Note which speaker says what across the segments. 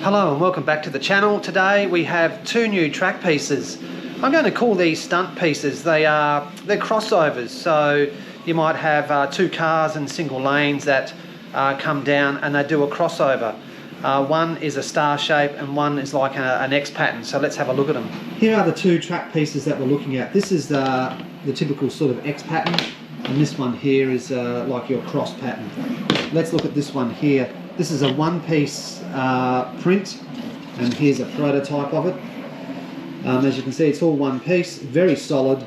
Speaker 1: Hello and welcome back to the channel. Today we have two new track pieces. I'm going to call these stunt pieces. They're crossovers, so you might have two cars in single lanes that come down and they do a crossover. One is a star shape and one is like an X pattern, so let's have a look at them. Here are the two track pieces that we're looking at. This is the typical sort of X pattern, and this one here is like your cross pattern. Let's look at this one here. This is a one-piece print, and here's a prototype of it. As you can see, it's all one piece, very solid,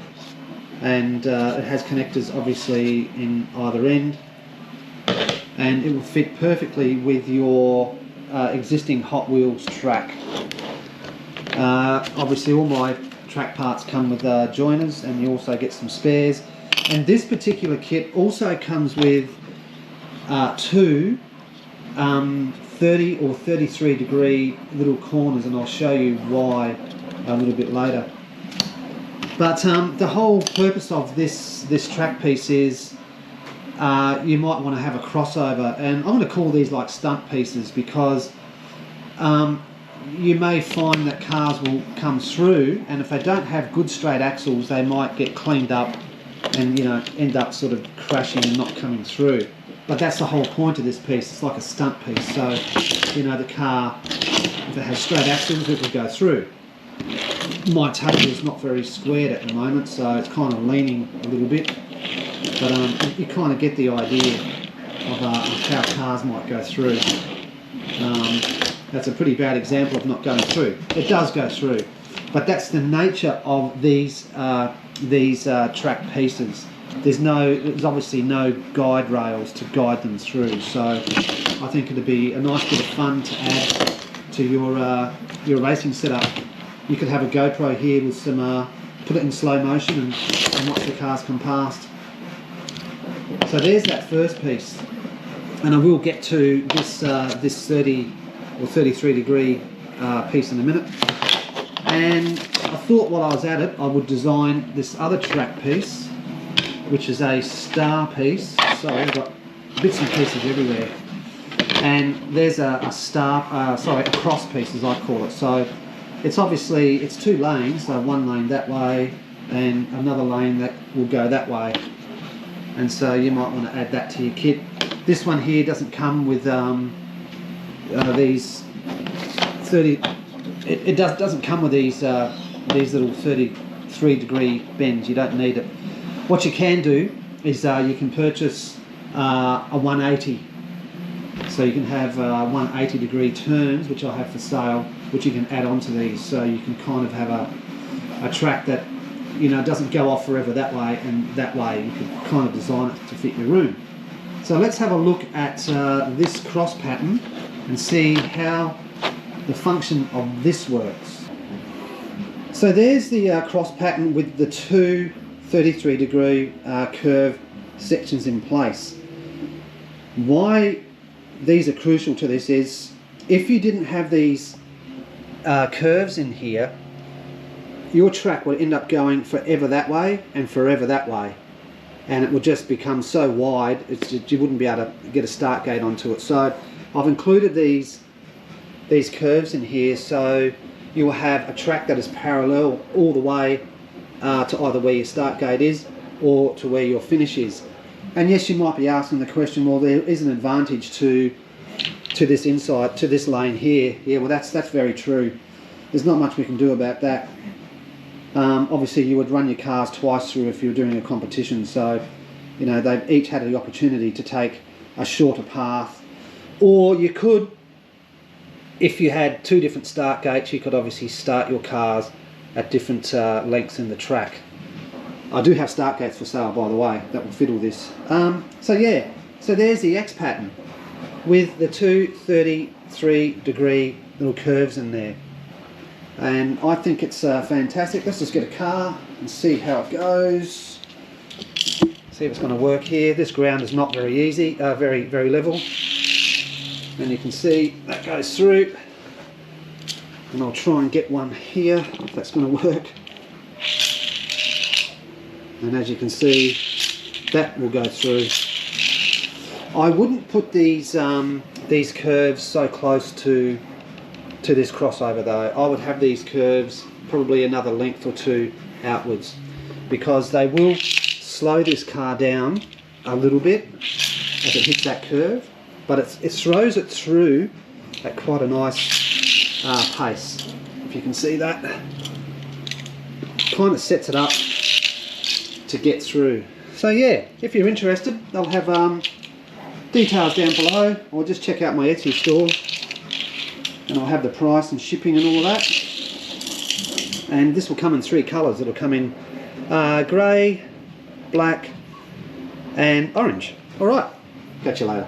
Speaker 1: and it has connectors obviously in either end, and it will fit perfectly with your existing Hot Wheels track. Obviously all my track parts come with joiners, and you also get some spares, and this particular kit also comes with two 30 or 33 degree little corners, and I'll show you why a little bit later. But the whole purpose of this track piece is you might want to have a crossover, and I'm going to call these like stunt pieces because you may find that cars will come through, and if they don't have good straight axles they might get cleaned up and end up sort of crashing and not coming through. But that's the whole point of this piece. It's like a stunt piece, so the car, if it has straight axles, it will go through. My table is not very squared at the moment, so it's kind of leaning a little bit, but you kind of get the idea of how cars might go through. That's a pretty bad example of not going through. It does go through, but that's the nature of these track pieces. There's obviously no guide rails to guide them through, so I think it'd be a nice bit of fun to add to your racing setup. You could have a GoPro here with some, put it in slow motion and watch the cars come past. So there's that first piece, and I will get to this 30 or 33 degree piece in a minute. And I thought while I was at it I would design this other track piece, which is a star piece. Sorry, I've got bits and pieces everywhere. And there's a cross piece as I call it. So it's two lanes, so one lane that way and another lane that will go that way. And so you might want to add that to your kit. This one here doesn't come with these 30. It doesn't come with these little 33 degree bends. You don't need it. What you can do is you can purchase a 180. So you can have 180 degree turns, which I have for sale, which you can add onto these. So you can kind of have a track that doesn't go off forever that way and that way. You can kind of design it to fit your room. So let's have a look at this cross pattern and see how the function of this works. So there's the cross pattern with the two 33 degree curve sections in place. Why these are crucial to this is if you didn't have these curves in here, your track would end up going forever that way and forever that way, and it would just become so wide you wouldn't be able to get a start gate onto it. So I've included these curves in here, so you will have a track that is parallel all the way to either where your start gate is or to where your finish is. And yes, you might be asking the question, well, there is an advantage to this inside, to this lane here. Yeah, well that's very true. There's not much we can do about that. Obviously you would run your cars twice through if you were doing a competition, so they've each had the opportunity to take a shorter path. Or you could, if you had two different start gates, you could obviously start your cars at different lengths in the track. I do have start gates for sale, by the way, that will fit all this. So yeah, so there's the X pattern with the two 33 degree little curves in there. And I think it's fantastic. Let's just get a car and see how it goes. See if it's going to work here. This ground is not very easy, very level. And you can see that goes through. And I'll try and get one here, if that's going to work. And as you can see, that will go through. I wouldn't put these curves so close to to this crossover though. I would have these curves probably another length or two outwards, because they will slow this car down a little bit as it hits that curve, but it throws it through at quite a nice pace. If you can see that, kind of sets it up to get through. So yeah, if you're interested, I'll have details down below, or just check out my Etsy store and I'll have the price and shipping and all of that. And this will come in 3 colours. It'll come in grey, black and orange. Alright, catch you later.